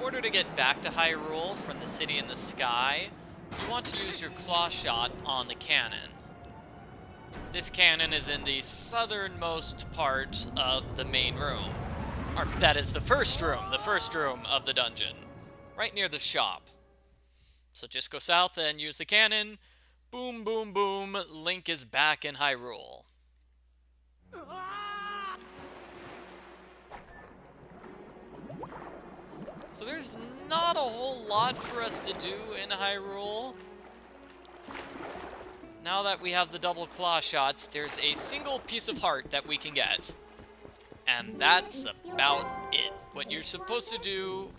order to get back to Hyrule from the city in the sky, you want to use your claw shot on the cannon. This cannon is in the southernmost part of the main room. Or, that is the first room of the dungeon, right near the shop. So just go south and use the cannon. Boom, boom, boom, Link is back in Hyrule. So there's not a whole lot for us to do in Hyrule. Now that we have the double claw shots, there's a single piece of heart that we can get. And that's about it. What you're supposed to do...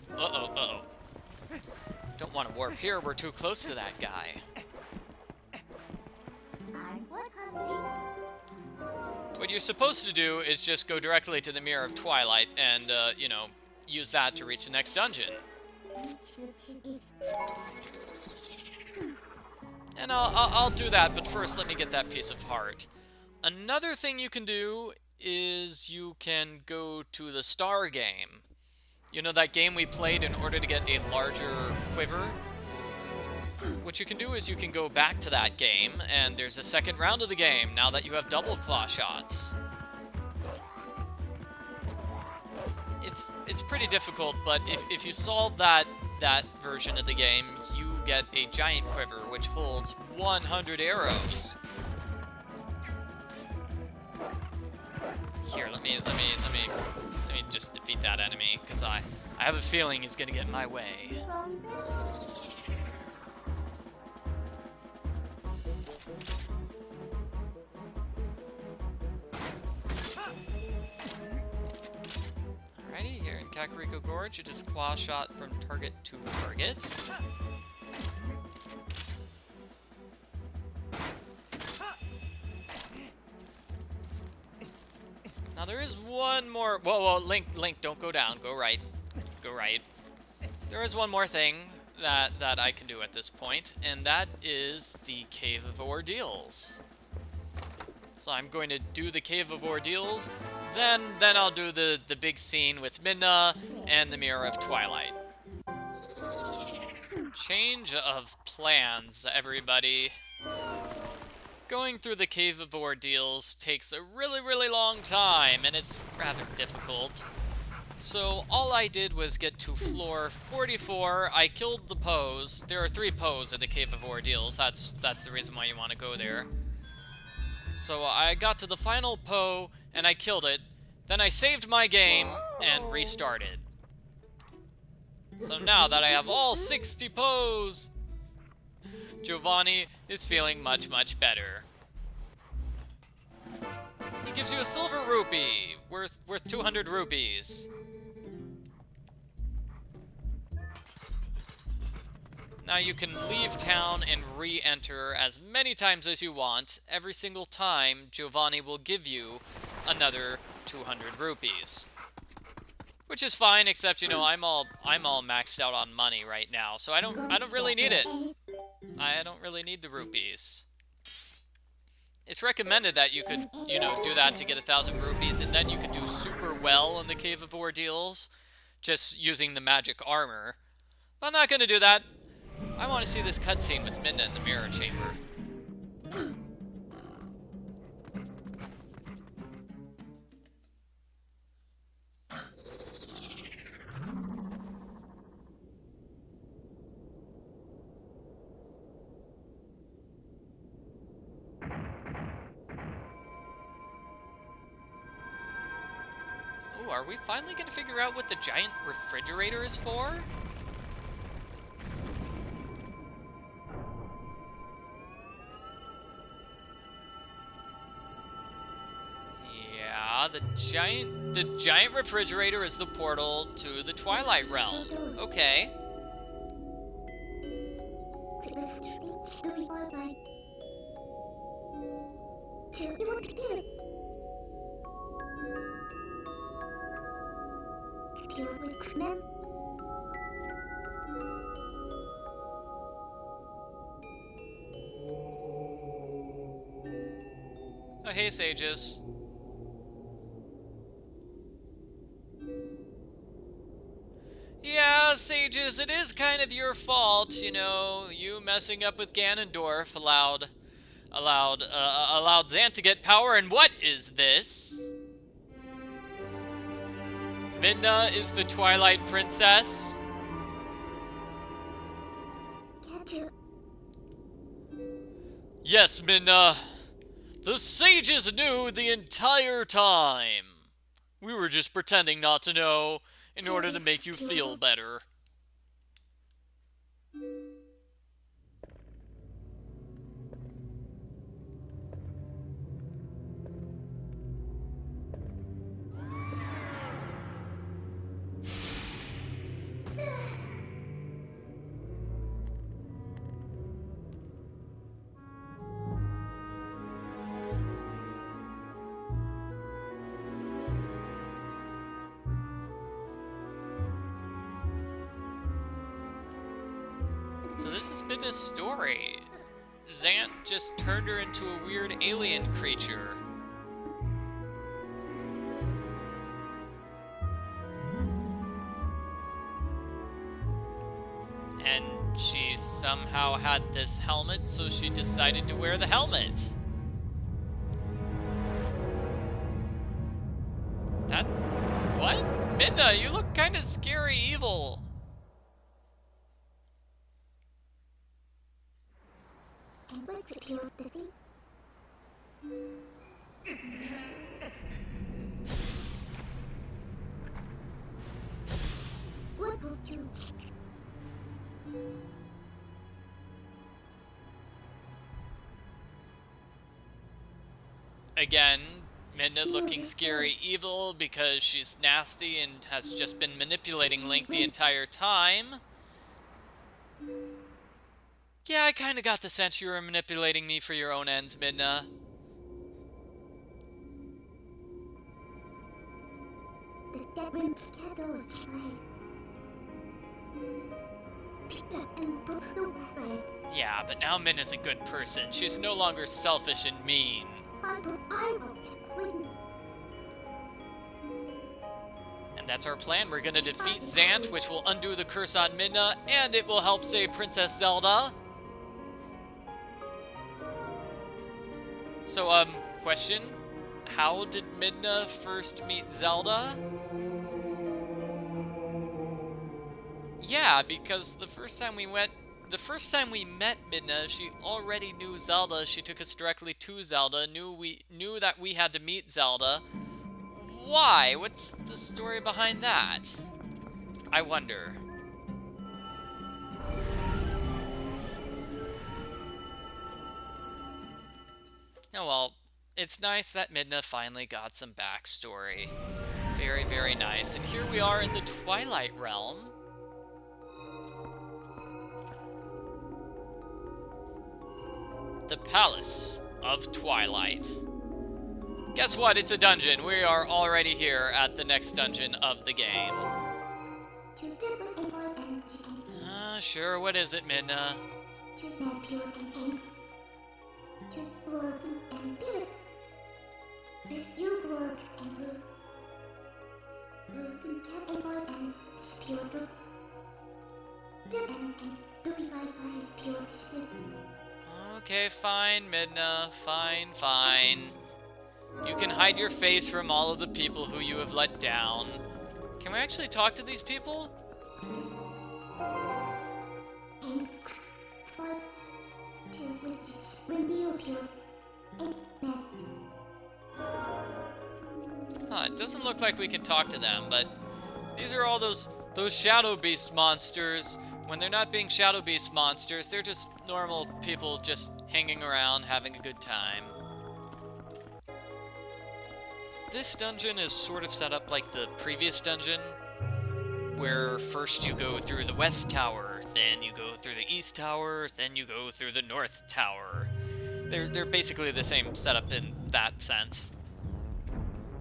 Don't want to warp here, we're too close to that guy. What you're supposed to do is just go directly to the Mirror of Twilight and, you know, use that to reach the next dungeon. And I'll do that, but first let me get that piece of heart. Another thing you can do is you can go to the Star game. You know, that game we played in order to get a larger quiver? What you can do is you can go back to that game, and there's a second round of the game now that you have double claw shots. It's pretty difficult, but if you solve that version of the game, you get a giant quiver which holds 100 arrows. Here, let me just defeat that enemy, because I have a feeling he's gonna get in my way. Alrighty, here in Kakariko Gorge, you just claw shot from target to target. Now there is one more... Whoa, Link, don't go down. Go right. Go right. There is one more thing that I can do at this point, and that is the Cave of Ordeals. So I'm going to do the Cave of Ordeals, then I'll do the big scene with Midna and the Mirror of Twilight. Change of plans, everybody. Going through the Cave of Ordeals takes a really long time, and it's rather difficult. So all I did was get to floor 44. I killed the pose. There are 3 pose at the Cave of Ordeals. That's the reason why you want to go there. So I got to the final po, and I killed it. Then I saved my game and restarted. So now that I have all 60 pose, Giovanni is feeling much better. He gives you a silver rupee, worth 200 rupees. Now you can leave town and re-enter as many times as you want. Every single time, Giovanni will give you another 200 rupees. Which is fine, except, you know, I'm all maxed out on money right now, so I don't really need it. I don't really need the rupees. It's recommended that you could, you know, do that to get 1,000 rupees, and then you could do super well in the Cave of Ordeals, just using the magic armor. But I'm not gonna do that. I want to see this cutscene with Midna in the Mirror Chamber. Ooh, are we finally gonna figure out what the giant refrigerator is for? Yeah, the giant refrigerator is the portal to the Twilight Realm. Okay. Oh, hey, sages. Yeah, yeah, sages, it is kind of your fault, you know, you messing up with Ganondorf allowed Zant to get power, and what is this? Midna is the Twilight Princess. Yes, Midna. The sages knew the entire time. We were just pretending not to know in order to make you feel better. So this has been his story. Zant just turned her into a weird alien creature. And she somehow had this helmet, so she decided to wear the helmet. What? Midna, you look kind of scary evil. Again, Midna looking scary evil because she's nasty and has just been manipulating Link the entire time. Yeah, I kinda got the sense you were manipulating me for your own ends, Midna. Yeah, but now Midna's a good person. She's no longer selfish and mean. And that's our plan. We're gonna defeat Zant, which will undo the curse on Midna, and it will help save Princess Zelda. So, question. How did Midna first meet Zelda? Yeah, because the first time we met Midna, she already knew Zelda. She took us directly to Zelda, knew that we had to meet Zelda. Why? What's the story behind that? I wonder. Oh well, it's nice that Midna finally got some backstory. Very, very nice. And here we are in the Twilight Realm. The Palace of Twilight. Guess what? It's a dungeon. We are already here at the next dungeon of the game. Sure. What is it, Midna? Okay, fine, Midna. Fine. You can hide your face from all of the people who you have let down. Can we actually talk to these people? It doesn't look like we can talk to them, but these are all those Shadow Beast monsters. When they're not being Shadow Beast monsters, they're just normal people just hanging around, having a good time. This dungeon is sort of set up like the previous dungeon, where first you go through the West Tower, then you go through the East Tower, then you go through the North Tower. They're basically the same setup in that sense.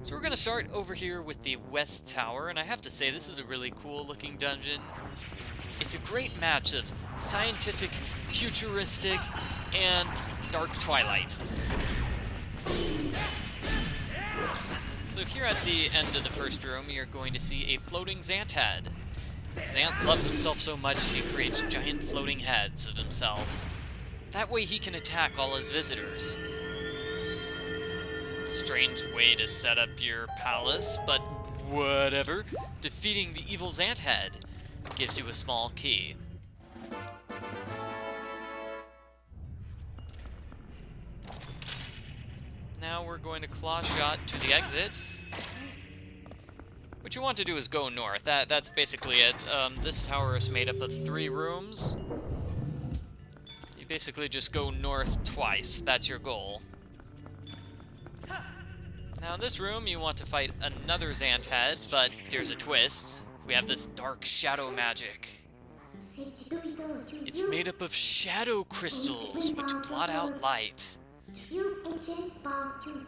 So we're going to start over here with the West Tower, and I have to say this is a really cool looking dungeon. It's a great match of scientific, futuristic, and dark Twilight. So here at the end of the first room, you're going to see a floating Zant head. Zant loves himself so much he creates giant floating heads of himself. That way he can attack all his visitors. Strange way to set up your palace, but whatever. Defeating the evil Zant head gives you a small key. Now we're going to claw shot to the exit. What you want to do is go north. That's basically it. This tower is made up of 3 rooms. You basically just go north twice. That's your goal. Now in this room, you want to fight another Zant head, but there's a twist. We have this dark shadow magic. It's made up of shadow crystals, which blot out light.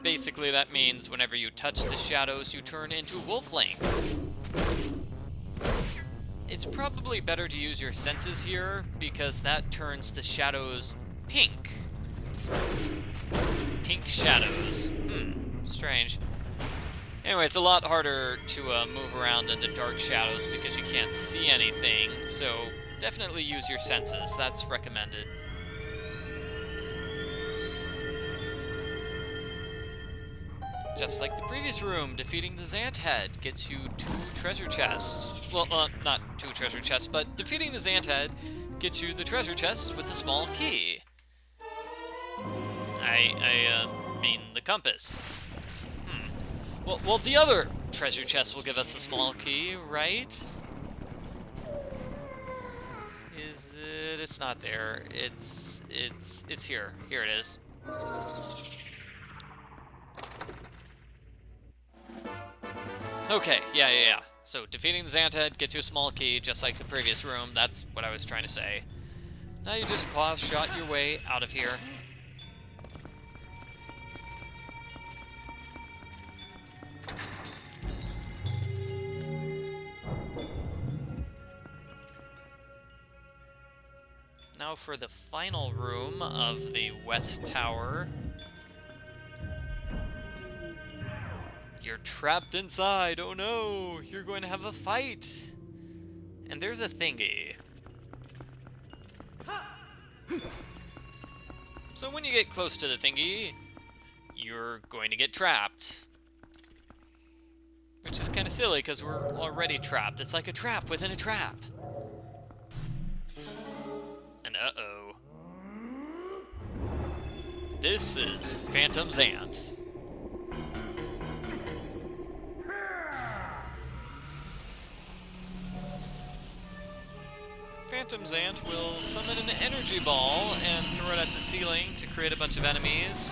Basically, that means whenever you touch the shadows, you turn into Wolfling. It's probably better to use your senses here, because that turns the shadows pink. Pink shadows. Strange. Anyway, it's a lot harder to move around in the dark shadows because you can't see anything, so definitely use your senses. That's recommended. Just like the previous room, defeating the Zant head gets you 2 treasure chests. Well, not 2 treasure chests, but defeating the Zant head gets you the treasure chest with the small key. I mean the compass. Well, the other treasure chest will give us a small key, right? Is it? It's not there. It's here. Here it is. Okay, yeah. So, defeating the Zant head gets you a small key, just like the previous room. That's what I was trying to say. Now you just claw shot your way out of here. Now for the final room of the West Tower. You're trapped inside, oh no! You're going to have a fight! And there's a thingy. So when you get close to the thingy, you're going to get trapped. Which is kind of silly, because we're already trapped. It's like a trap within a trap. And uh-oh. This is Phantom Zant. Phantom Zant will summon an energy ball and throw it at the ceiling to create a bunch of enemies.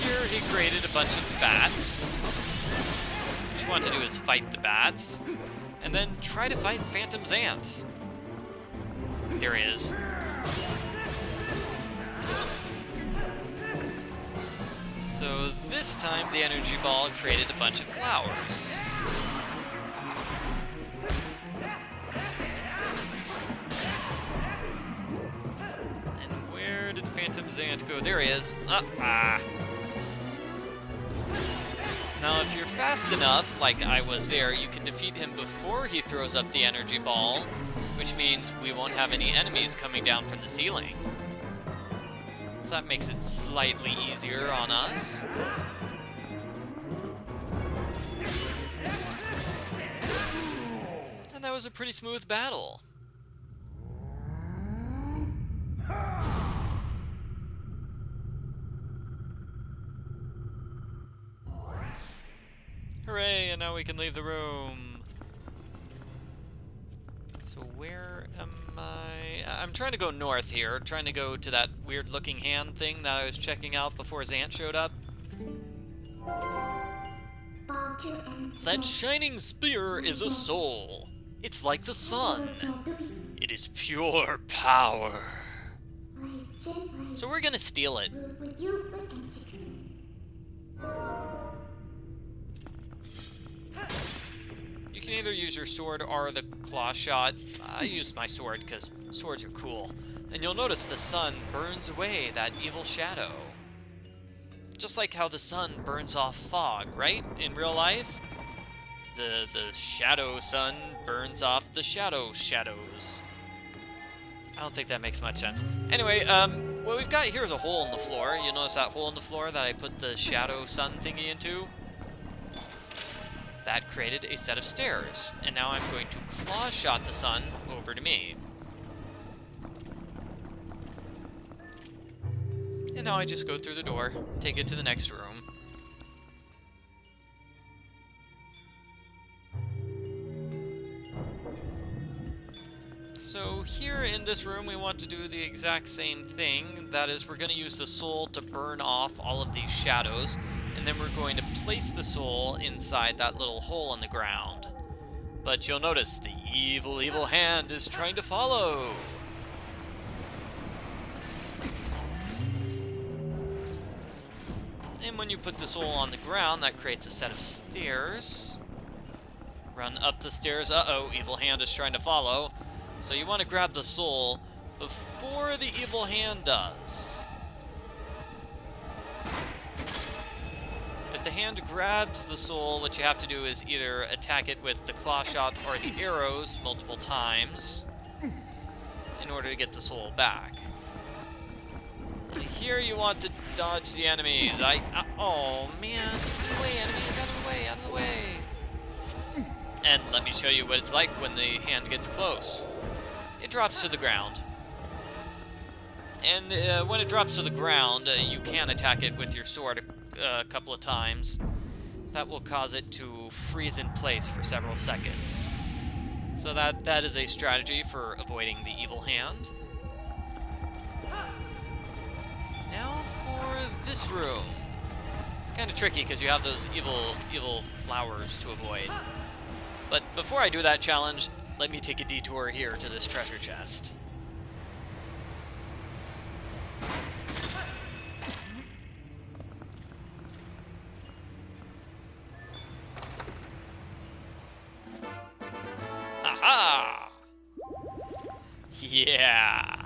Here he created a bunch of bats. What you want to do is fight the bats, and then try to fight Phantom Zant. There he is. So this time the energy ball created a bunch of flowers. Phantom Zant go? There he is. Now, if you're fast enough, like I was there, you can defeat him before he throws up the energy ball, which means we won't have any enemies coming down from the ceiling. So that makes it slightly easier on us. And that was a pretty smooth battle. Hooray, and now we can leave the room. So where am I? I'm trying to go north here, trying to go to that weird-looking hand thing that I was checking out before Zant showed up. That shining spear is a soul. It's like the sun. It is pure power. So we're gonna steal it. You can either use your sword or the claw shot. I use my sword because swords are cool. And you'll notice the sun burns away that evil shadow. Just like how the sun burns off fog, right? In real life? the shadow sun burns off the shadows. I don't think that makes much sense. Anyway, what we've got here is a hole in the floor. You notice that hole in the floor that I put the shadow sun thingy into? That created a set of stairs. And now I'm going to claw shot the sun over to me. And now I just go through the door, take it to the next room. So here in this room, we want to do the exact same thing. That is, we're going to use the soul to burn off all of these shadows, and then we're going to place the soul inside that little hole in the ground. But you'll notice the evil hand is trying to follow. And when you put the soul on the ground, that creates a set of stairs. Run up the stairs. Uh-oh, evil hand is trying to follow. So you want to grab the soul before the evil hand does. If the hand grabs the soul, what you have to do is either attack it with the claw shot or the arrows multiple times in order to get the soul back. And here you want to dodge the enemies. Oh man, out of the way, enemies, out of the way, out of the way. And let me show you what it's like when the hand gets close. It drops to the ground. And when it drops to the ground, you can attack it with your sword a couple of times. That will cause it to freeze in place for several seconds. So that is a strategy for avoiding the evil hand. Now for this room. It's kind of tricky because you have those evil flowers to avoid. But before I do that challenge, let me take a detour here to this treasure chest. Aha! Yeah!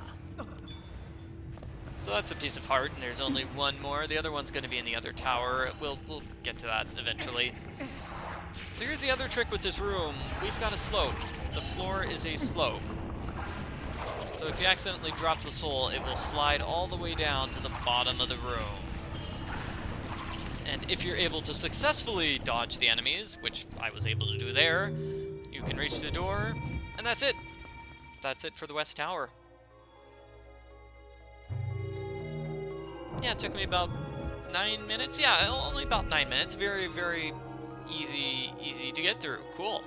So that's a piece of heart, and there's only one more. The other one's going to be in the other tower. We'll get to that eventually. So here's the other trick with this room. We've got a slope. The floor is a slope. So if you accidentally drop the soul, it will slide all the way down to the bottom of the room. And if you're able to successfully dodge the enemies, which I was able to do there, you can reach the door, and that's it. That's it for the West Tower. Yeah, it took me about 9 minutes. Yeah, only about 9 minutes. Very, very easy to get through. Cool.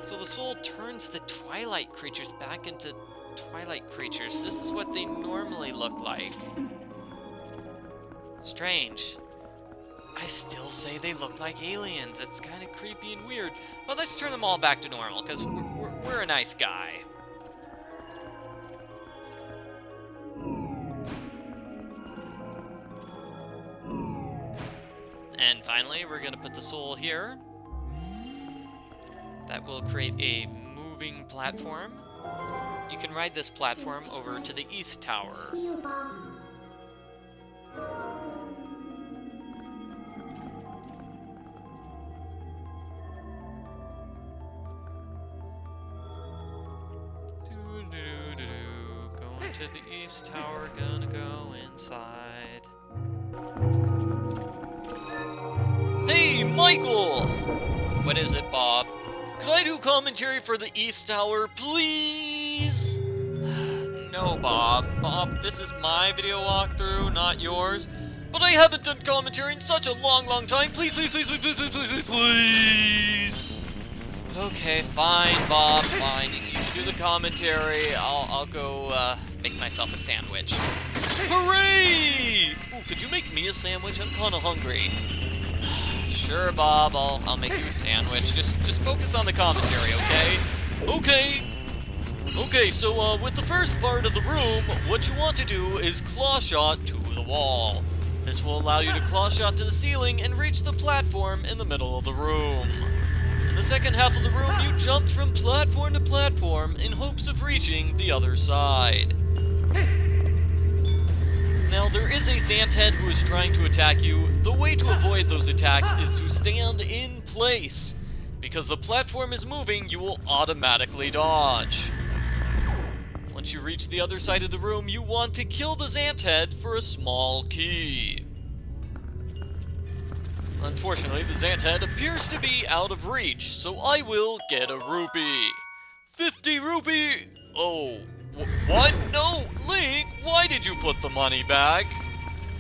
So the soul turns the Twilight creatures back into Twilight creatures. This is what they normally look like. Strange. I still say they look like aliens. It's kind of creepy and weird. But let's turn them all back to normal, because we're a nice guy. And finally, we're going to put the soul here. That will create a moving platform. You can ride this platform over to the East Tower. Going to the East Tower, gonna go inside. Hey, Michael! What is it, Bob? Could I do commentary for the East Tower, please? No, Bob. Bob, this is my video walkthrough, not yours. But I haven't done commentary in such a long time. Please, please, please, please, please, please, please, please. Okay, fine, Bob, fine. You can do the commentary. I'll go make myself a sandwich. Hooray! Ooh, could you make me a sandwich? I'm kinda hungry. Sure, Bob, I'll make you a sandwich. Just focus on the commentary, okay? Okay, so with the first part of the room, what you want to do is claw shot to the wall. This will allow you to claw shot to the ceiling and reach the platform in the middle of the room. In the second half of the room, you jump from platform to platform in hopes of reaching the other side. Now, there is a Zant head who is trying to attack you, the way to avoid those attacks is to stand in place. Because the platform is moving, you will automatically dodge. Once you reach the other side of the room, you want to kill the Zant head for a small key. Unfortunately, the Zant head appears to be out of reach, so I will get a rupee. 50 rupee! Oh, what? No, Link, why did you put the money back?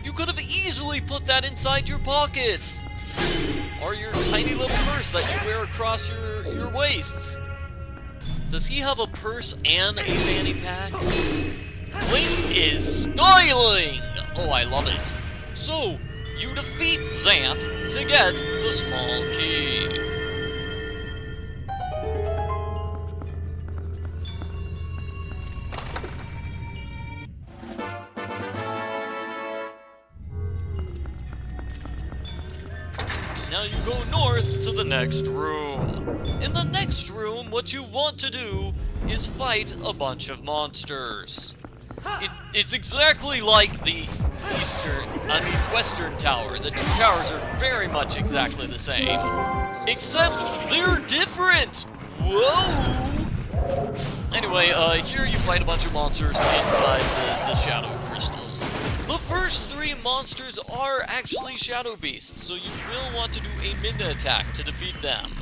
You could have easily put that inside your pocket. Or your tiny little purse that you wear across your waist. Does he have a purse and a fanny pack? Link is styling! Oh, I love it. So, you defeat Zant to get the small key. Now you go north to the next room. In the next room, what you want to do is fight a bunch of monsters. It's exactly like the western tower. The two towers are very much exactly the same, except they're different. Whoa! Anyway, here you fight a bunch of monsters inside the shadow crystals. The first three monsters are actually shadow beasts, so you will want to do a mid attack to defeat them.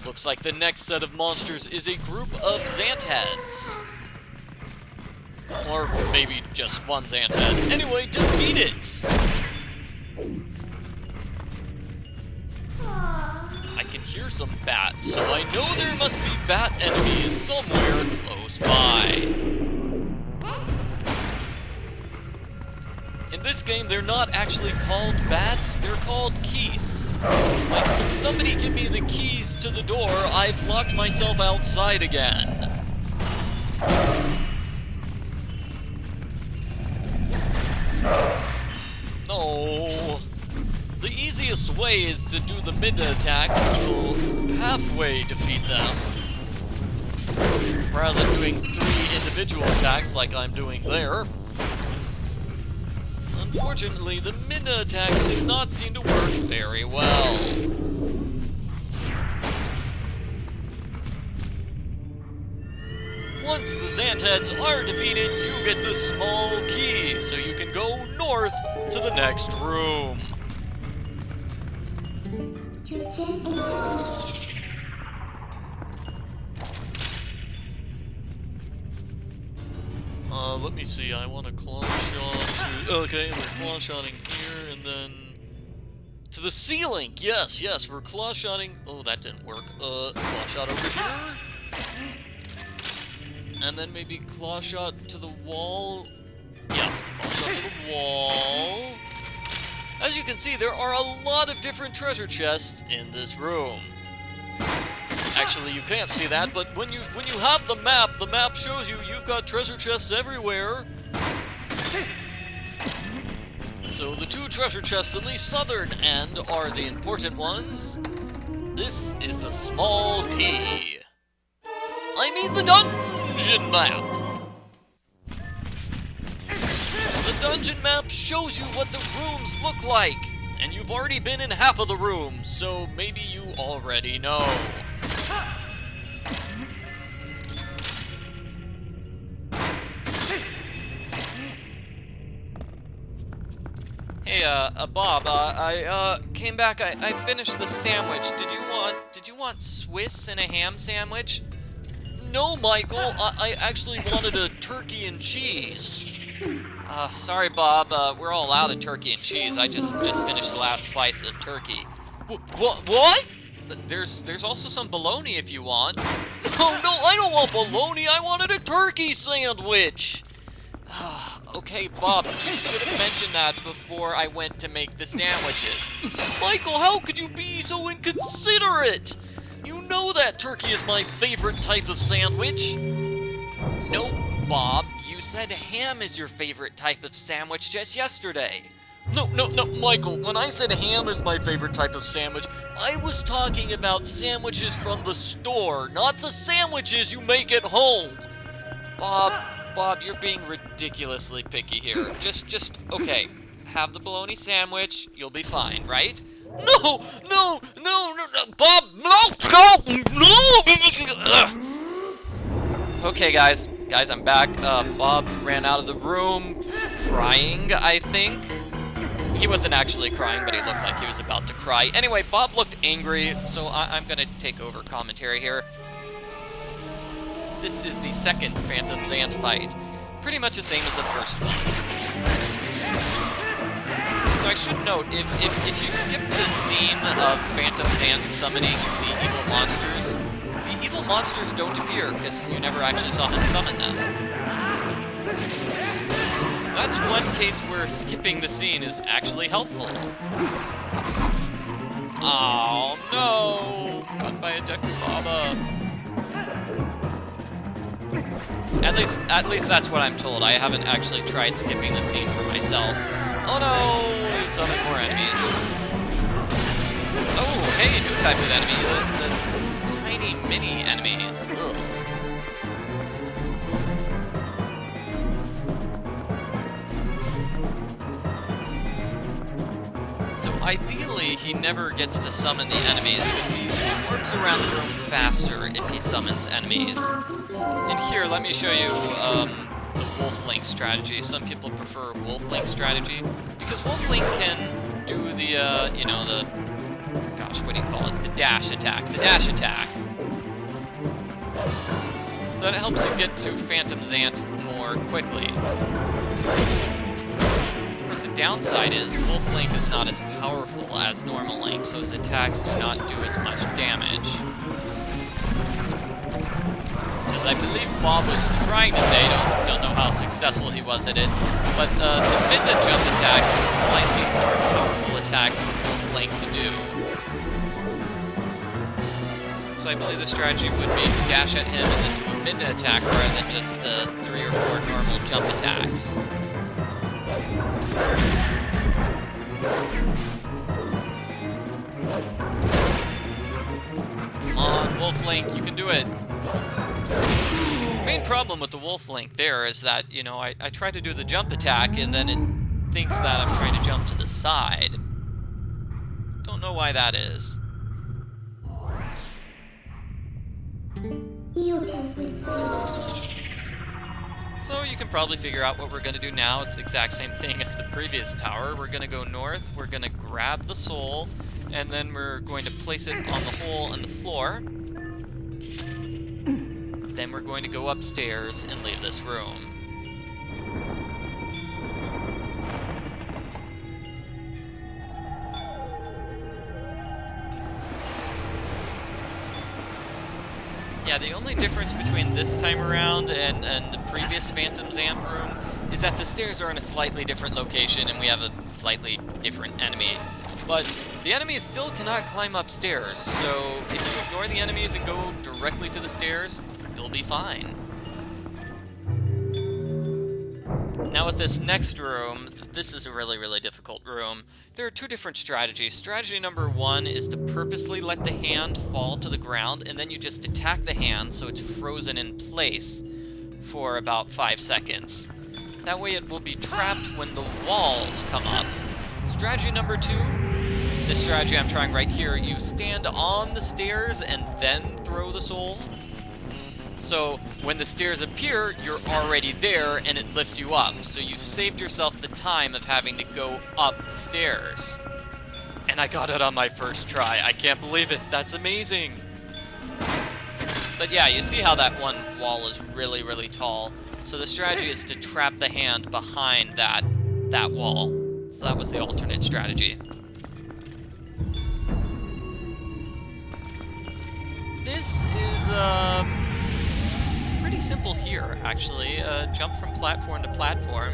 Looks like the next set of monsters is a group of Zant heads. Or maybe just one Zant head. Anyway, defeat it! I can hear some bats, so I know there must be bat enemies somewhere close by. In this game, they're not actually called bats, they're called keys. Like, can somebody give me the keys to the door? I've locked myself outside again. No. The easiest way is to do the mid attack, which will halfway defeat them. Rather than doing 3 individual attacks like I'm doing there. Unfortunately, the mid attacks did not seem to work very well. Once the Zant heads are defeated, you get the small key, so you can go north to the next room. Let me see, I want a claw shot to... Okay, we're claw shotting here, and then... to the ceiling! Yes, we're claw shotting... Oh, that didn't work. Claw shot over here. And then maybe claw shot to the wall. Yeah, claw shot to the wall. As you can see, there are a lot of different treasure chests in this room. Actually, you can't see that, but when you have the map shows you you've got treasure chests everywhere. So the 2 treasure chests in the southern end are the important ones. This is the small key. I mean the dungeon map. The dungeon map shows you what the rooms look like, and you've already been in half of the rooms, so maybe you already know. Hey, Bob, I came back, I finished the sandwich. Did you want Swiss and a ham sandwich? No, Michael, I actually wanted a turkey and cheese. Sorry, Bob, we're all out of turkey and cheese. I just finished the last slice of turkey. What? There's also some bologna if you want. Oh, no, I don't want bologna. I wanted a turkey sandwich. Okay, Bob, you should have mentioned that before I went to make the sandwiches. Michael, how could you be so inconsiderate? You know that turkey is my favorite type of sandwich. No, Bob, you said ham is your favorite type of sandwich just yesterday. No, Michael, when I said ham is my favorite type of sandwich, I was talking about sandwiches from the store, not the sandwiches you make at home. Bob, Bob, you're being ridiculously picky here. Okay. Have the bologna sandwich. You'll be fine, right? No! No! No! No! No! Bob! No! No! No! Okay, guys. Guys, I'm back. Bob ran out of the room crying, I think. He wasn't actually crying, but he looked like he was about to cry. Anyway, Bob looked angry, so I'm gonna take over commentary here. This is the second Phantom Zant fight. Pretty much the same as the first one. So I should note, if you skip the scene of Phantom Zant summoning the evil monsters, the evil monsters don't appear, because you never actually saw him summon them. So that's one case where skipping the scene is actually helpful. Oh no! Caught by a Deku Baba. At least that's what I'm told. I haven't actually tried skipping the scene for myself. Oh no! He's summoning more enemies. Oh, hey, new type of enemy. The tiny mini enemies. Ugh. So ideally, he never gets to summon the enemies because he warps around the room faster if he summons enemies. And here, let me show you the Wolf Link strategy. Some people prefer Wolf Link strategy because Wolf Link can do the, you know, the, gosh, what do you call it? The dash attack. The dash attack. So that helps you get to Phantom Zant more quickly. The downside is Wolf Link is not as powerful as normal Link, so his attacks do not do as much damage. As I believe Bob was trying to say, don't know how successful he was at it, but the mid-to jump attack is a slightly more powerful attack for Wolf Link to do. So I believe the strategy would be to dash at him and then do a mid-to attack rather than just 3 or 4 normal jump attacks. Come on, Wolf Link, you can do it. The main problem with the Wolf Link there is that, you know, I try to do the jump attack and then it thinks that I'm trying to jump to the side. Don't know why that is. So you can probably figure out what we're going to do now. It's the exact same thing as the previous tower. We're going to go north, we're going to grab the soul, and then we're going to place it on the hole in the floor. Then we're going to go upstairs and leave this room. Yeah, the only difference between this time around and the previous Phantom Zant room is that the stairs are in a slightly different location and we have a slightly different enemy. But the enemies still cannot climb upstairs, so if you ignore the enemies and go directly to the stairs, you'll be fine. Now with this next room, this is a really, really difficult room. There are 2 different strategies. Strategy number 1 is to purposely let the hand fall to the ground, and then you just attack the hand so it's frozen in place for about 5 seconds. That way it will be trapped when the walls come up. Strategy number 2, this strategy I'm trying right here, you stand on the stairs and then throw the soul. So when the stairs appear, you're already there and it lifts you up. So you've saved yourself the time of having to go up the stairs. And I got it on my first try. I can't believe it. That's amazing. But yeah, you see how that one wall is really, really tall. So the strategy is to trap the hand behind that wall. So that was the alternate strategy. This is pretty simple here, actually. Jump from platform to platform.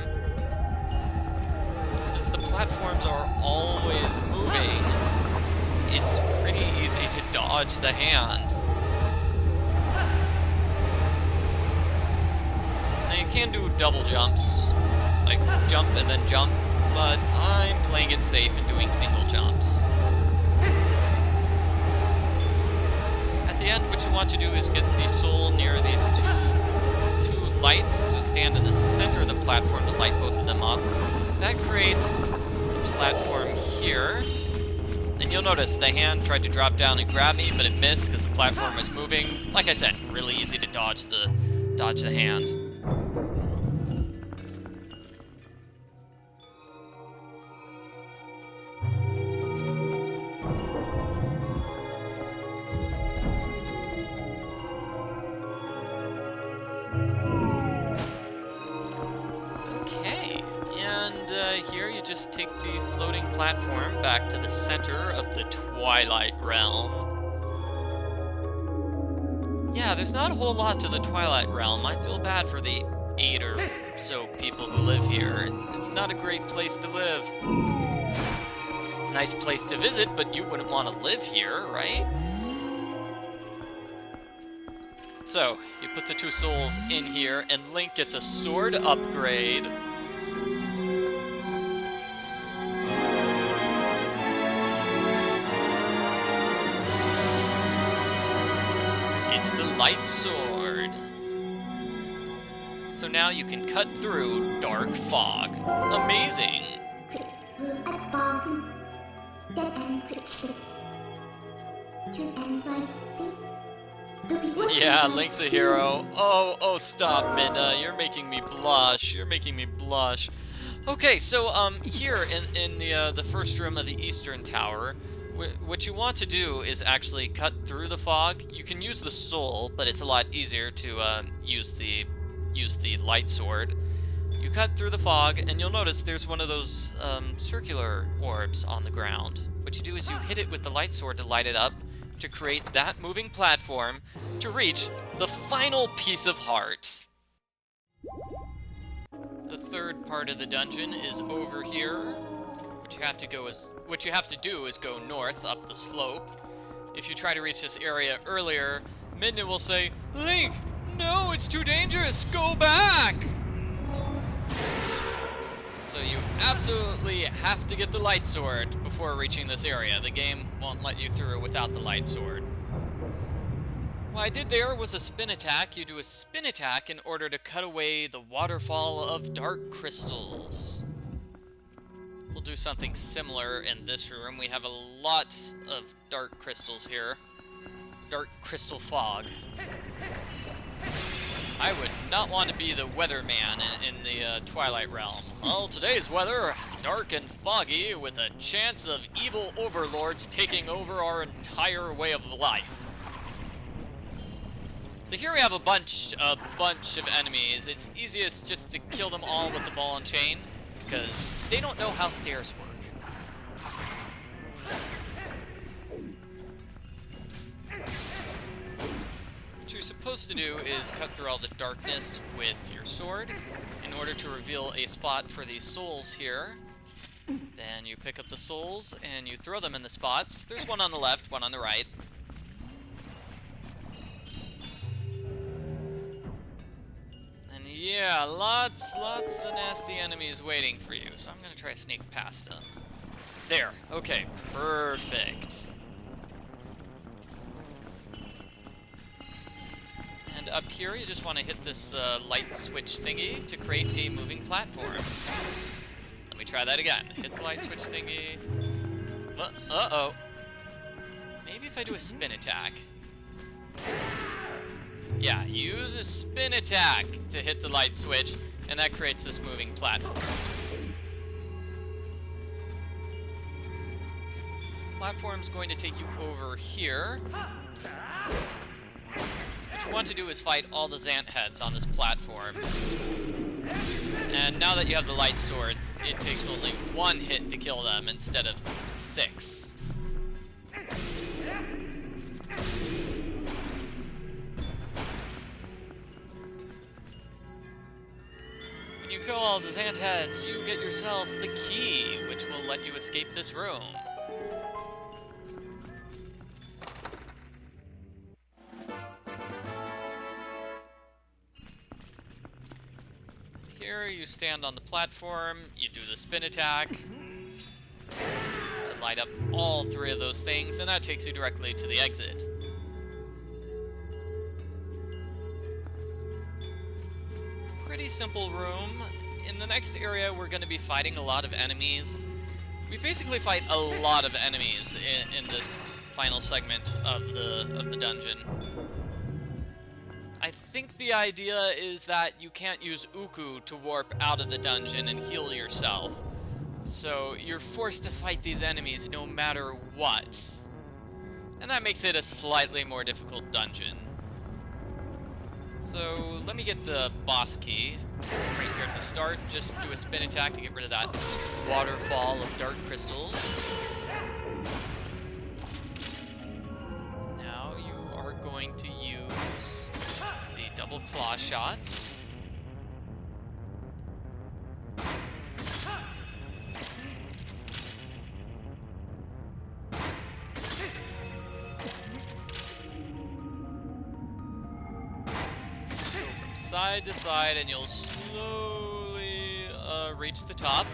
Since the platforms are always moving, it's pretty easy to dodge the hand. Now you can do double jumps, like jump and then jump, but I'm playing it safe and doing single jumps. At the end, what you want to do is get the soul near these two lights, so stand in the center of the platform to light both of them up. That creates a platform here. And you'll notice the hand tried to drop down and grab me, but it missed because the platform was moving. Like I said, really easy to dodge the hand. Here you just take the floating platform back to the center of the Twilight Realm. Yeah, there's not a whole lot to the Twilight Realm. I feel bad for the 8 or so people who live here. It's not a great place to live. Nice place to visit, but you wouldn't want to live here, right? So, you put the 2 souls in here, and Link gets a sword upgrade. It's the light sword. So now you can cut through dark fog. Amazing! Yeah, Link's a hero. Oh, stop, Midna. You're making me blush. You're making me blush. Okay, so, here in the first room of the Eastern Tower, what you want to do is actually cut through the fog. You can use the soul, but it's a lot easier to use the light sword. You cut through the fog, and you'll notice there's one of those circular orbs on the ground. What you do is you hit it with the light sword to light it up, to create that moving platform, to reach the final piece of heart. The third part of the dungeon is over here. What you have to do is go north up the slope. If you try to reach this area earlier, Midna will say, "Link, no, it's too dangerous, go back!" So you absolutely have to get the light sword before reaching this area. The game won't let you through without the light sword. What I did there was a spin attack. You do a spin attack in order to cut away the waterfall of dark crystals. We'll do something similar in this room. We have a lot of dark crystals here. Dark crystal fog. I would not want to be the weatherman in the Twilight Realm. Well, today's weather, dark and foggy, with a chance of evil overlords taking over our entire way of life. So here we have a bunch of enemies. It's easiest just to kill them all with the ball and chain, because they don't know how stairs work. What you're supposed to do is cut through all the darkness with your sword in order to reveal a spot for these souls here. Then you pick up the souls and you throw them in the spots. There's one on the left, one on the right. And yeah, lots of nasty enemies waiting for you. So I'm gonna try to sneak past them. There, okay, perfect. And up here, you just want to hit this light switch thingy to create a moving platform. Let me try that again. Hit the light switch thingy. Uh-oh. Maybe if I do a spin attack. Yeah, use a spin attack to hit the light switch, and that creates this moving platform. Platform's going to take you over here. What you want to do is fight all the Zant heads on this platform. And now that you have the light sword, it takes only 1 hit to kill them instead of 6. When you kill all the Zant heads, you get yourself the key, which will let you escape this room. Here, you stand on the platform, you do the spin attack to light up all 3 of those things, and that takes you directly to the exit. pretty simple room. In the next area, we're going to be fighting a lot of enemies. We basically fight a lot of enemies in this final segment of the dungeon. I think the idea is that you can't use Uku to warp out of the dungeon and heal yourself. So you're forced to fight these enemies no matter what. And that makes it a slightly more difficult dungeon. So let me get the boss key right here at the start. Just do a spin attack to get rid of that waterfall of dark crystals. Now you are going to use the double claw shots. Side to side, and you'll slowly reach the top,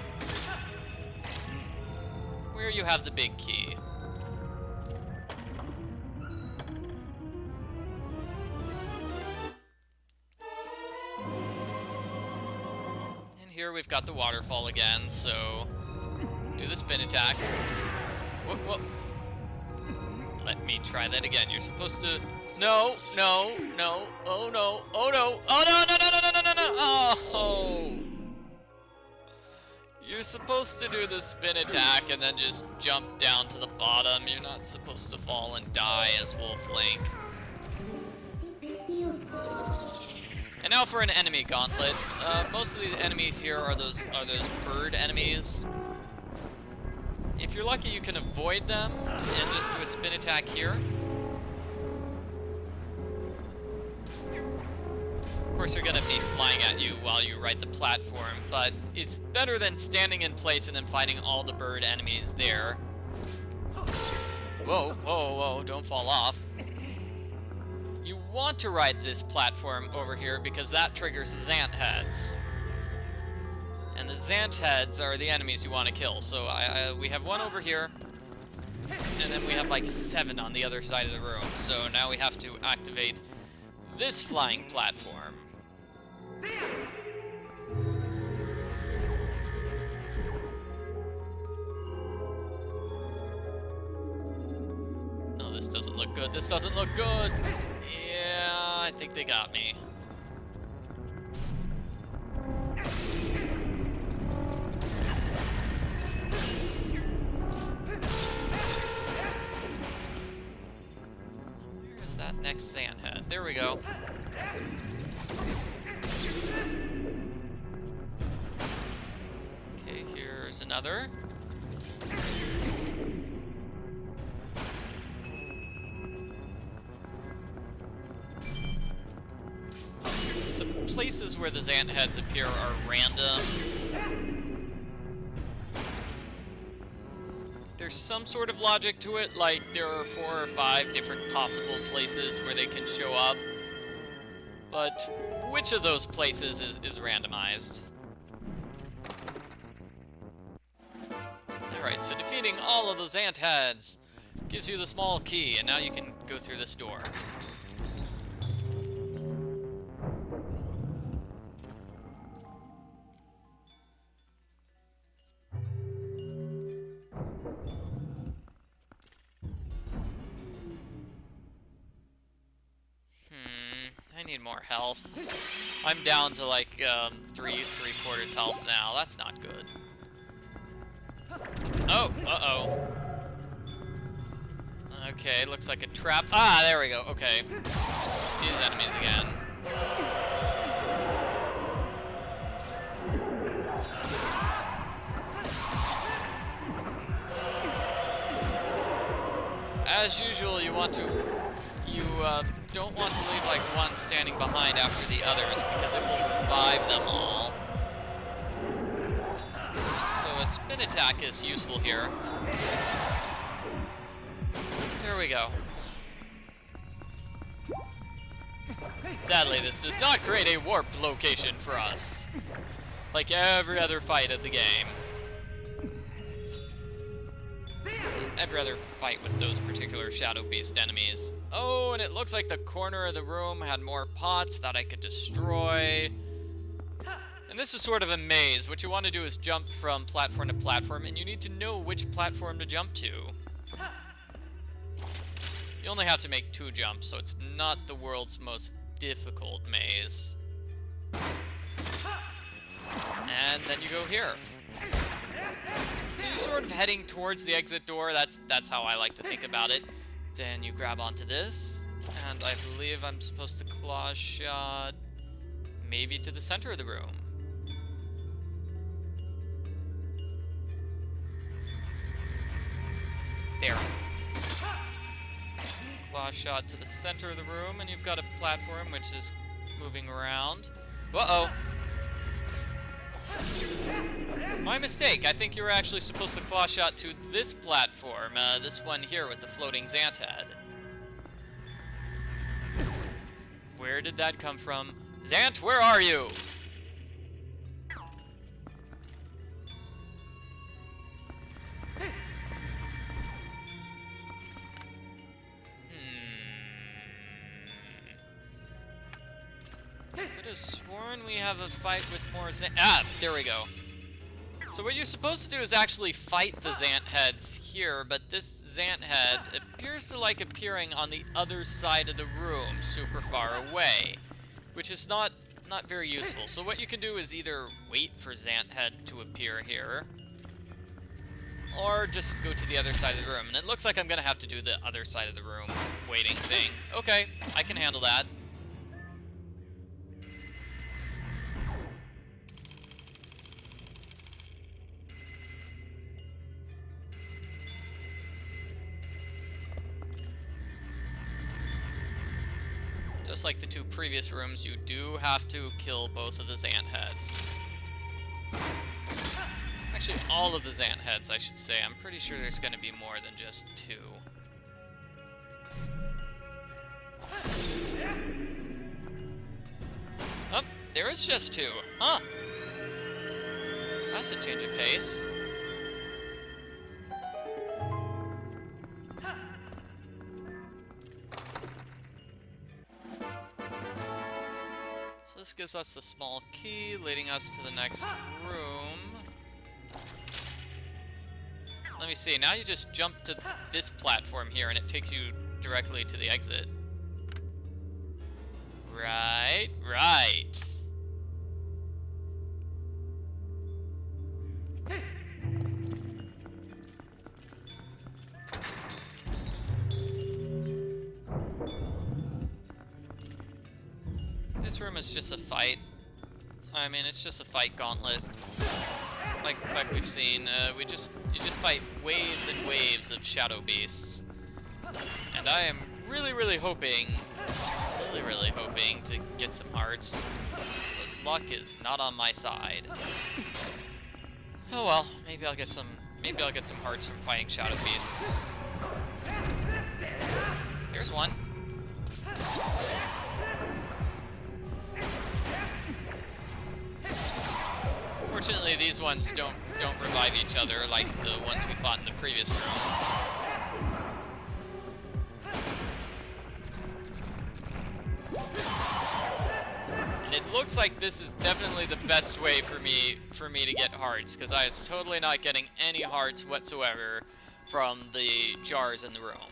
where you have the big key. And here we've got the waterfall again, so do the spin attack. Whoop, whoop. Let me try that again. You're supposed to... No, no, no, oh no, oh no, oh no, no, no, no, no, no, no, oh! You're supposed to do the spin attack and then just jump down to the bottom. You're not supposed to fall and die as Wolf Link. And now for an enemy gauntlet. Most of these enemies here are those bird enemies. If you're lucky, you can avoid them and just do a spin attack here. Of course, they're going to be flying at you while you ride the platform, but it's better than standing in place and then fighting all the bird enemies there. Whoa, whoa, whoa, don't fall off. You want to ride this platform over here because that triggers the Zant heads. And the Zant heads are the enemies you want to kill. So we have one over here, and then we have like 7 on the other side of the room. So now we have to activate this flying platform. No, this doesn't look good. This doesn't look good. Yeah, I think they got me. Where is that next Zant head? There we go. Okay, here's another. The places where the Zant heads appear are random. There's some sort of logic to it, like there are 4 or 5 different possible places where they can show up. But which of those places is randomized? Alright, so defeating all of the Zant heads gives you the small key, and now you can go through this door. I need more health. I'm down to like 3/4 health now. That's not good. Oh, uh-oh. Okay, looks like a trap. Ah, there we go. Okay. These enemies again. As usual, you don't want to leave like one standing behind after the others because it will revive them all. So a spin attack is useful here. There we go. Sadly, this does not create a warp location for us, like every other fight of the game. Every other fight with those particular Shadow Beast enemies. Oh, and it looks like the corner of the room had more pots that I could destroy. And this is sort of a maze. What you want to do is jump from platform to platform, and you need to know which platform to jump to. You only have to make 2 jumps, so it's not the world's most difficult maze. And then you go here. So you're sort of heading towards the exit door. That's how I like to think about it. Then you grab onto this, and I believe I'm supposed to claw shot maybe to the center of the room. There. Claw shot to the center of the room, and you've got a platform which is moving around. Uh-oh. My mistake. I think you were actually supposed to claw shot to this platform, this one here with the floating Zant head. Where did that come from? Zant, where are you? Could have sworn we have a fight with more Zant. Ah, there we go. So what you're supposed to do is actually fight the Zant heads here, but this Zant head appears to like appearing on the other side of the room, super far away, which is not very useful. So what you can do is either wait for Zant head to appear here, or just go to the other side of the room. And it looks like I'm gonna have to do the other side of the room waiting thing. Okay, I can handle that. Just like the 2 previous rooms, you do have to kill both of the Zant heads. Actually, all of the Zant heads, I should say. I'm pretty sure there's going to be more than just 2. Oh, there is just 2. Huh. That's a change of pace. This gives us the small key, leading us to the next room. Let me see, now you just jump to this platform here and it takes you directly to the exit. Right. This room is just a fight. I mean, it's just a fight gauntlet, like we've seen. You just fight waves and waves of shadow beasts, and I am really hoping to get some hearts. But luck is not on my side. Oh well, maybe I'll get some hearts from fighting shadow beasts. There's one. Fortunately, these ones don't revive each other like the ones we fought in the previous room. And it looks like this is definitely the best way for me to get hearts, because I was totally not getting any hearts whatsoever from the jars in the room.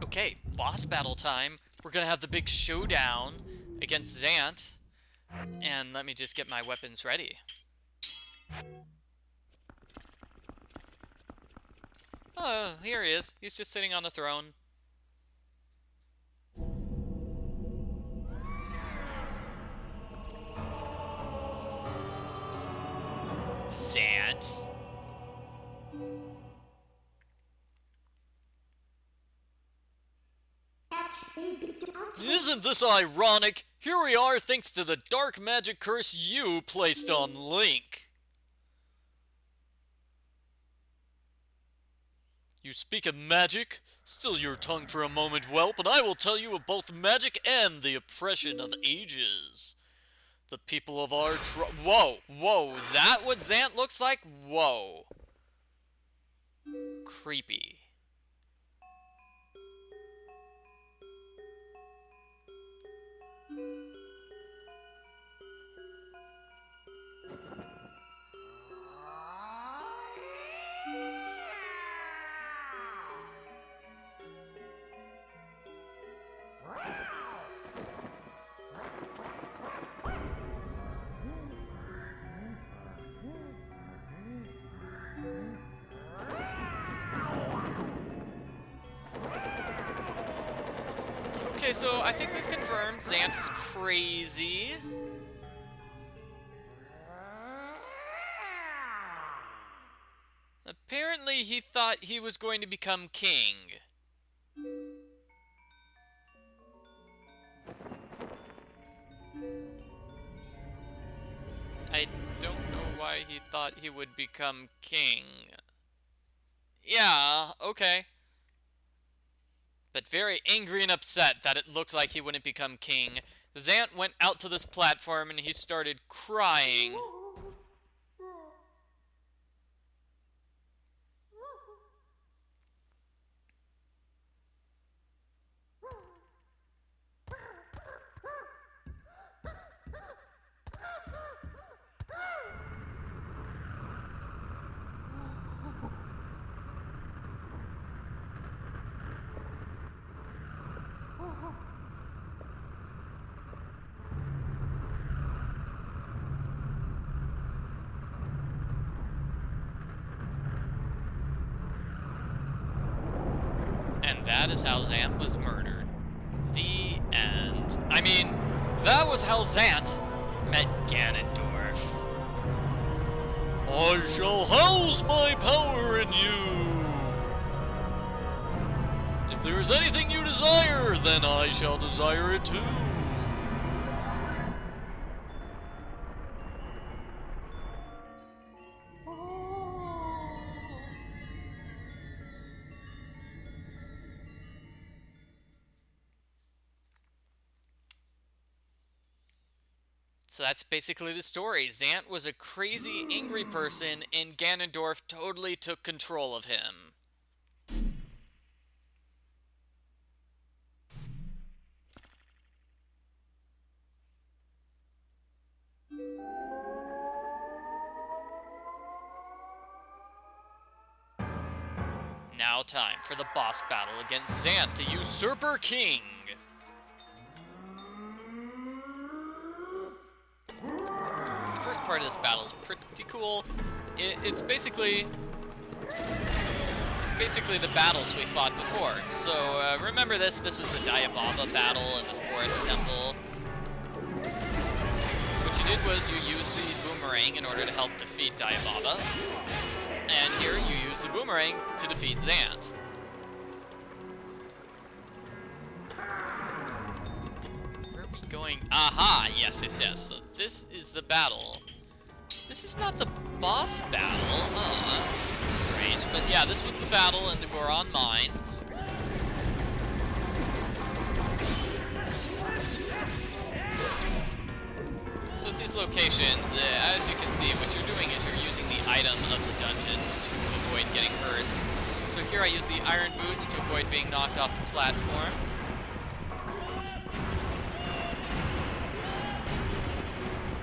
Okay, boss battle time. We're gonna have the big showdown against Zant. And let me just get my weapons ready. Oh, here he is. He's just sitting on the throne. Zant. Isn't this ironic? Here we are thanks to the dark magic curse you placed on Link. You speak of magic? Still your tongue for a moment, whelp, and I will tell you of both magic and the oppression of ages. The people of our whoa, whoa, that what Zant looks like? Whoa. Creepy. Okay, so I think we've confirmed Zant is crazy. Apparently he thought he was going to become king. I don't know why he thought he would become king. Yeah, okay. But very angry and upset that it looked like he wouldn't become king, Zant went out to this platform and he started crying. And that is how Zant was murdered. The end. I mean, that was how Zant met Ganondorf. I shall house my power in you. If there is anything you desire, then I shall desire it too. So that's basically the story. Zant was a crazy, angry person, and Ganondorf totally took control of him. Now time for the boss battle against Zant, the Usurper King. The first part of this battle is pretty cool. It's basically the battles we fought before. So remember this was the Diababa battle in the Forest Temple. What you did was you used the boomerang in order to help defeat Diababa. And here you use the boomerang to defeat Zant. Where are we going? Aha! Yes. So this is the battle. This is not the boss battle, huh? Strange, but yeah, this was the battle in the Goron Mines. So at these locations, as you can see, what you're doing is you're using the item of the dungeon to avoid getting hurt. So here I use the iron boots to avoid being knocked off the platform.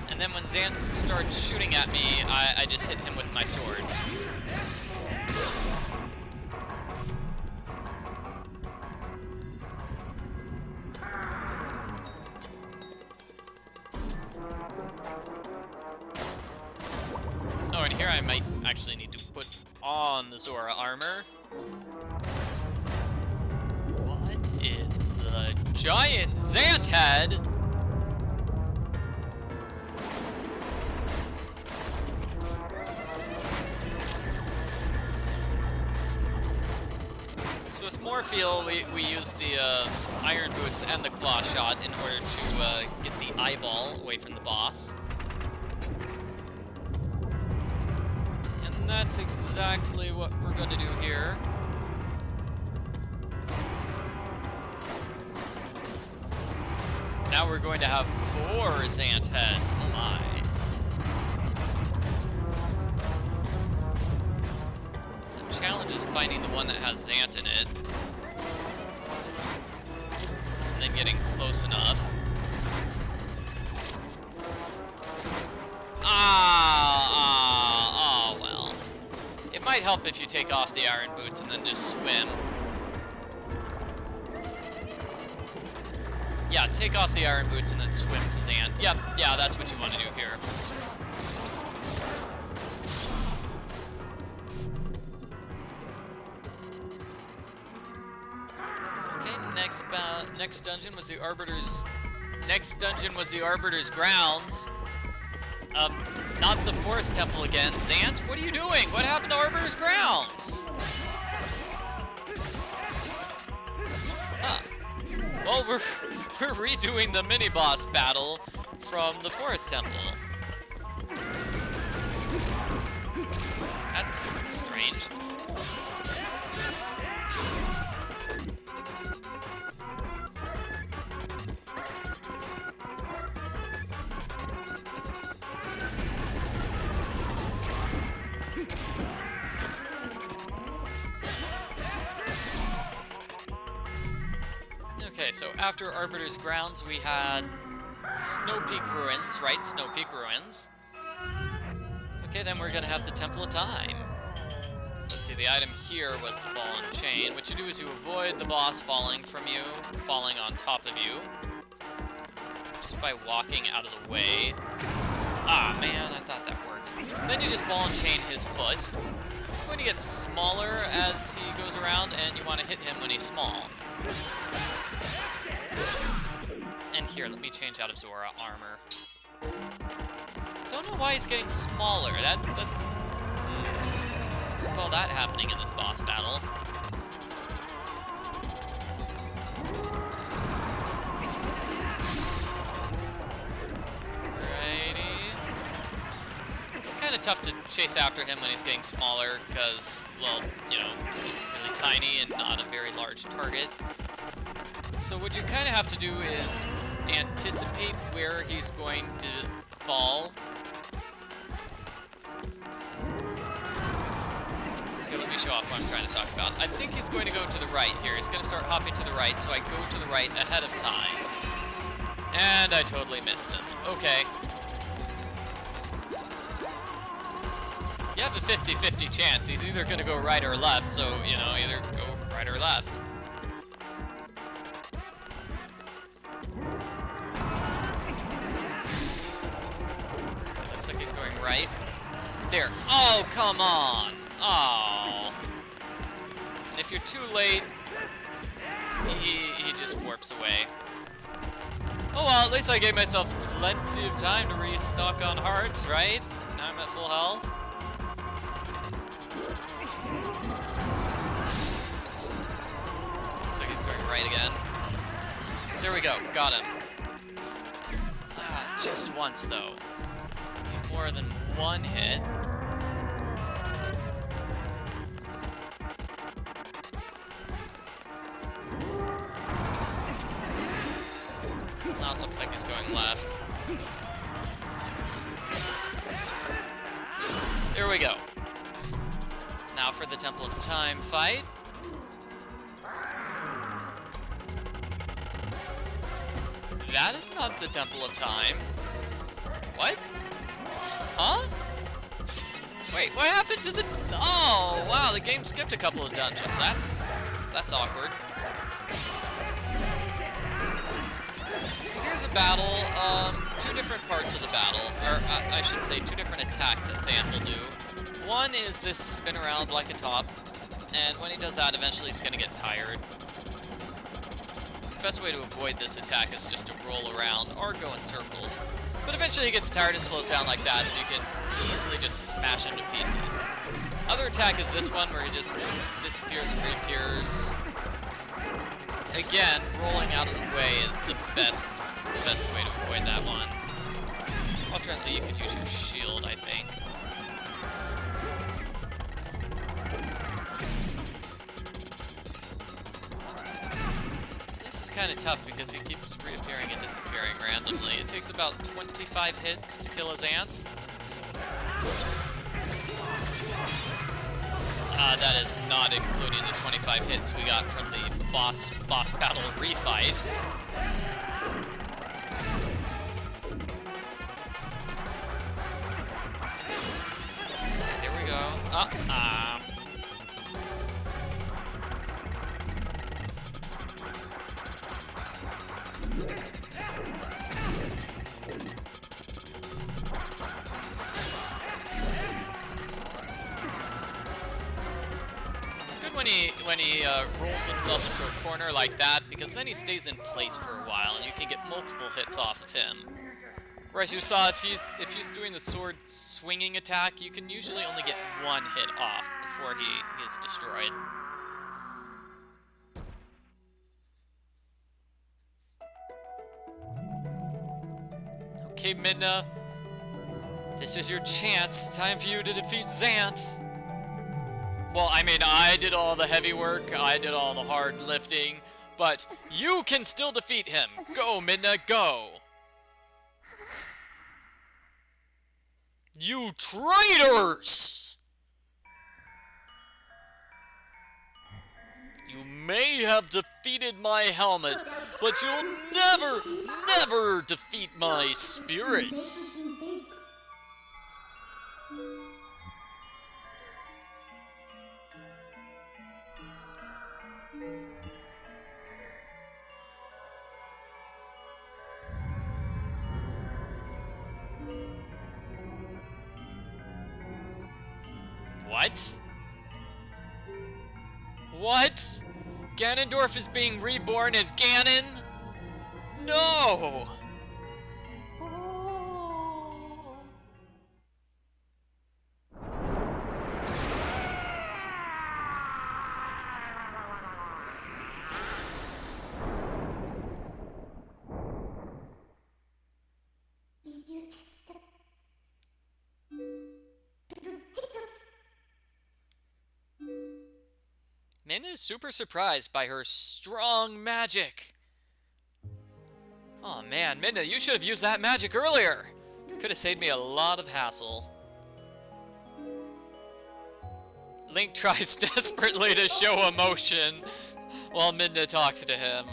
And then when Zant starts shooting at me, I just hit him with my sword. Oh, and here I might actually need to put on the Zora armor. What in the giant Zant head? So with Morpheal, we use the iron boots and the claw shot in order to get the eyeball away from the boss. That's exactly what we're going to do here. now we're going to have 4 Zant heads. Oh my. Some challenges finding the one that has Zant in it. And then getting close enough. Oh well. It might help if you take off the iron boots and then just swim. Yeah, take off the iron boots and then swim to Zant. Yep, yeah, that's what you want to do here. Okay, next dungeon was the Arbiter's. Next dungeon was the Arbiter's grounds. Not the Forest Temple again. Zant, what are you doing? What happened to Arbiter's grounds? Huh. Well, we're redoing the mini-boss battle from the Forest Temple. That's strange. Okay, so after Arbiter's Grounds, we had Snow Peak Ruins, right? Snow Peak Ruins. Okay, then we're gonna have the Temple of Time. Let's see, the item here was the ball and chain. What you do is you avoid the boss falling from you, falling on top of you, just by walking out of the way. Ah, man, I thought that worked. Then you just ball and chain his foot. It's going to get smaller as he goes around, and you want to hit him when he's small. And here, let me change out of Zora armor. Don't know why he's getting smaller. That's I recall that happening in this boss battle. Righty. It's kind of tough to chase after him when he's getting smaller because, well, you know, he's really tiny and not a very large target. So what you kind of have to do is anticipate where he's going to fall. Okay, let me show off what I'm trying to talk about. I think he's going to go to the right here. He's going to start hopping to the right, so I go to the right ahead of time. And I totally missed him. Okay. You have a 50-50 chance. He's either going to go right or left, so, you know, either go right or left. Right there. Oh, come on. Oh. And if you're too late, he just warps away. Oh well, at least I gave myself plenty of time to restock on hearts, right? Now I'm at full health. Looks like he's going right again. There we go. Got him. Ah, just once though. More than one hit. Now it looks like he's going left. There we go. Now for the Temple of Time fight. That is not the Temple of Time. What? Huh? Wait, what happened to the... Oh, wow, the game skipped a couple of dungeons. That's awkward. So here's a battle. Two different parts of the battle, or I should say two different attacks that Zant will do. One is this spin around like a top, and when he does that, eventually he's going to get tired. The best way to avoid this attack is just to roll around or go in circles. But eventually he gets tired and slows down like that, so you can easily just smash him to pieces. Other attack is this one where he just disappears and reappears. Again, rolling out of the way is the best way to avoid that one. Alternately, you could use your shield, I think. kind of tough because he keeps reappearing and disappearing randomly. It takes about 25 hits to kill a Zant. That is not including the 25 hits we got from the boss battle refight. Okay, here we go. When he rolls himself into a corner like that, because then he stays in place for a while and you can get multiple hits off of him. Whereas you saw if he's doing the sword swinging attack, you can usually only get one hit off before he is destroyed. Okay, Midna, this is your chance. Time for you to defeat Zant. Well, I mean, I did all the heavy work, I did all the hard lifting, but you can still defeat him. Go, Midna, go! You traitors! You may have defeated my helmet, but you'll never, never defeat my spirit. What? What? Ganondorf is being reborn as Ganon? No! Min is super surprised by her strong magic. Oh man, Midna, you should have used that magic earlier. Could have saved me a lot of hassle. Link tries desperately to show emotion while Midna talks to him.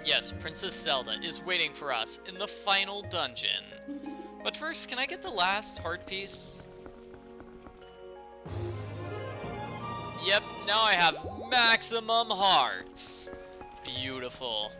Yes, Princess Zelda is waiting for us in the final dungeon. But first, can I get the last heart piece? Yep, now I have maximum hearts. Beautiful.